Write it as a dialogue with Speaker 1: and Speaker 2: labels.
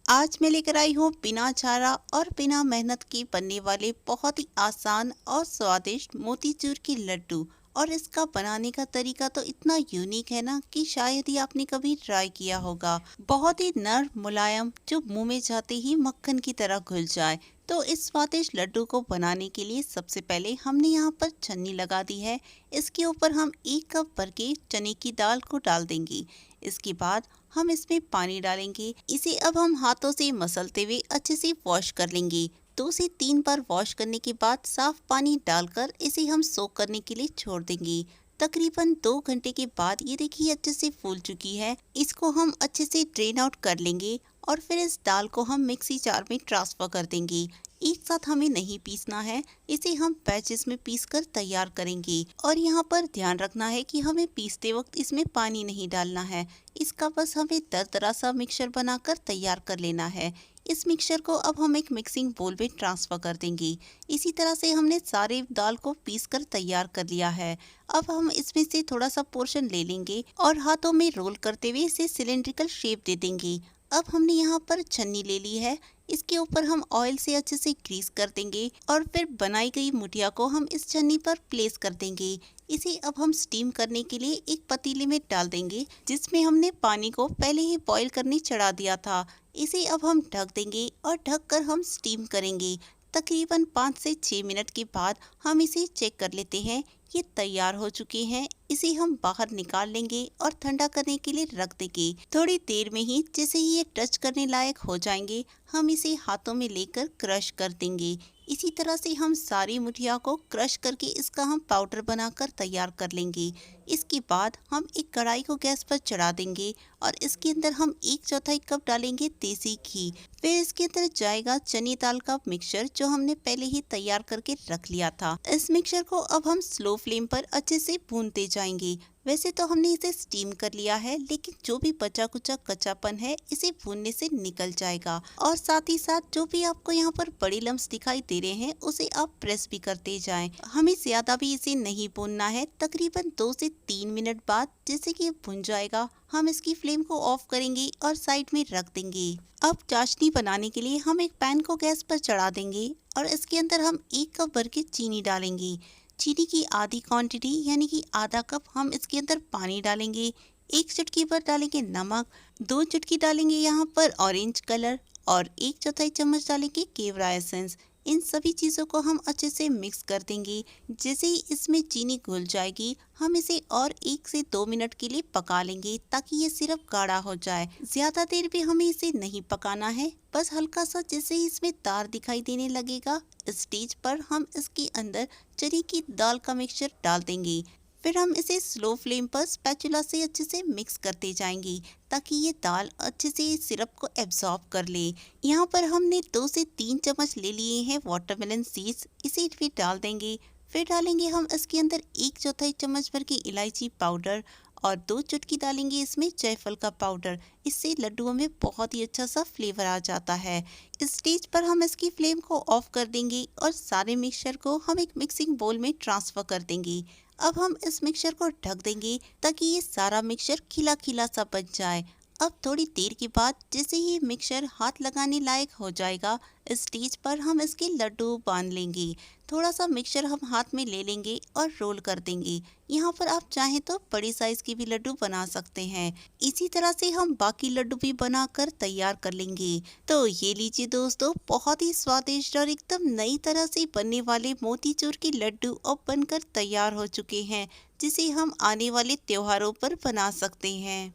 Speaker 1: आज मैं लेकर आई हूँ बिना चारा और बिना मेहनत के बनने वाले बहुत ही आसान और स्वादिष्ट मोतीचूर के लड्डू। और इसका बनाने का तरीका तो इतना यूनिक है ना कि शायद ही आपने कभी ट्राई किया होगा। बहुत ही नर्म मुलायम जो मुंह में जाते ही मक्खन की तरह घुल जाए। तो इस स्वादिष्ट लड्डू को बनाने के लिए सबसे पहले हमने यहाँ पर छन्नी लगा दी है। इसके ऊपर हम 1 कप भर के चने की दाल को डाल देंगे। इसके बाद हम इसमें पानी डालेंगे। इसे अब हम हाथों से मसलते हुए अच्छे से वॉश कर लेंगे। 2 से 3 बार वॉश करने के बाद साफ पानी डालकर इसे हम सोक करने के लिए छोड़ देंगे। तकरीबन 2 घंटे के बाद ये देखिए अच्छे से फूल चुकी है। इसको हम अच्छे से ड्रेन आउट कर लेंगे और फिर इस दाल को हम मिक्सी जार में ट्रांसफर कर देंगे। एक साथ हमें नहीं पीसना है, इसे हम बैचेस में पीसकर तैयार करेंगे। और यहाँ पर ध्यान रखना है कि हमें पीसते वक्त इसमें पानी नहीं डालना है। इसका बस हमें दरदरा सा मिक्सचर बनाकर तैयार कर लेना है। इस मिक्सचर को अब हम एक मिक्सिंग बोल में ट्रांसफर कर देंगे। इसी तरह से हमने सारे दाल को पीसकर तैयार कर लिया है। अब हम इसमें से थोड़ा सा पोर्शन ले लेंगे और हाथों में रोल करते हुए इसे सिलेंड्रिकल शेप दे देंगे। अब हमने यहाँ पर छन्नी ले ली है। इसके ऊपर हम ऑयल से अच्छे से ग्रीस कर देंगे और फिर बनाई गई मुठिया को हम इस छन्नी पर प्लेस कर देंगे। इसे अब हम स्टीम करने के लिए एक पतीले में डाल देंगे जिसमें हमने पानी को पहले ही बॉईल करने चढ़ा दिया था। इसे अब हम ढक देंगे और ढककर हम स्टीम करेंगे। तकरीबन 5 से 6 मिनट के बाद हम इसे चेक कर लेते हैं। ये तैयार हो चुके हैं। इसे हम बाहर निकाल लेंगे और ठंडा करने के लिए रख देंगे। थोड़ी देर में ही जैसे ही ये टच करने लायक हो जाएंगे, हम इसे हाथों में लेकर क्रश कर देंगे। इसी तरह से हम सारी मुठिया को क्रश करके इसका हम पाउडर बनाकर तैयार कर लेंगे। इसके बाद हम एक कढ़ाई को गैस पर चढ़ा देंगे और इसके अंदर हम 1/4 कप डालेंगे देसी घी। फिर इसके अंदर जाएगा चने दाल का मिक्सचर जो हमने पहले ही तैयार करके रख लिया था। इस मिक्सचर को अब हम स्लो फ्लेम पर अच्छे से भूनते जाएंगे। वैसे तो हमने इसे स्टीम कर लिया है, लेकिन जो भी बचा कुचा कच्चापन है इसे भूनने से निकल जाएगा। और साथ ही साथ जो भी आपको यहाँ पर बड़ी लम्स दिखाई दे रहे हैं उसे आप प्रेस भी करते जाएं। हमें ज्यादा भी इसे नहीं भूनना है। तकरीबन 2 से 3 मिनट बाद जैसे कि भुन जाएगा, हम इसकी फ्लेम को ऑफ करेंगे और साइड में रख देंगे। अब चाशनी बनाने के लिए हम एक पैन को गैस पर चढ़ा देंगे और इसके अंदर हम 1 कप भर के चीनी डालेंगे। चीनी की आधी क्वांटिटी यानी कि आधा कप हम इसके अंदर पानी डालेंगे। 1 चुटकी पर डालेंगे नमक, 2 चुटकी डालेंगे यहाँ पर ऑरेंज कलर और 1/4 चम्मच डालेंगे केवड़ा एसेंस। इन सभी चीज़ों को हम अच्छे से मिक्स कर देंगे। जैसे ही इसमें चीनी घुल जाएगी, हम इसे और 1 से 2 मिनट के लिए पका लेंगे ताकि ये सिर्फ गाढ़ा हो जाए। ज़्यादा देर भी हमें इसे नहीं पकाना है, बस हल्का सा जैसे ही इसमें तार दिखाई देने लगेगा, इस स्टेज पर हम इसके अंदर चने की दाल का मिक्सचर डाल देंगे। फिर हम इसे स्लो फ्लेम पर स्पैचुला से अच्छे से मिक्स करते जाएंगे ताकि ये दाल अच्छे से सिरप को एब्जॉर्ब कर ले। यहाँ पर हमने 2 से 3 चम्मच ले लिए हैं वाटरमेलन सीड्स, इसे भी डाल देंगे। फिर डालेंगे हम इसके अंदर 1/4 चम्मच भर की इलायची पाउडर और 2 चुटकी डालेंगे इसमें जायफल का पाउडर। इससे लड्डुओं में बहुत ही अच्छा सा फ्लेवर आ जाता है। इस स्टेज पर हम इसकी फ्लेम को ऑफ कर देंगे और सारे मिक्सचर को हम एक मिक्सिंग बोल में ट्रांसफर कर देंगे। अब हम इस मिक्सचर को ढक देंगे ताकि ये सारा मिक्सचर खिला खिला सा बन जाए। अब थोड़ी देर के बाद जैसे ही मिक्सचर हाथ लगाने लायक हो जाएगा, इस स्टेज पर हम इसके लड्डू बांध लेंगे। थोड़ा सा मिक्सचर हम हाथ में ले लेंगे और रोल कर देंगे। यहाँ पर आप चाहें तो बड़ी साइज के भी लड्डू बना सकते हैं। इसी तरह से हम बाकी लड्डू भी बनाकर तैयार कर लेंगे। तो ये लीजिए दोस्तों, बहुत ही स्वादिष्ट और एकदम नई तरह से बनने वाले मोतीचूर के लड्डू अब बनकर तैयार हो चुके हैं, जिसे हम आने वाले त्योहारों पर बना सकते हैं।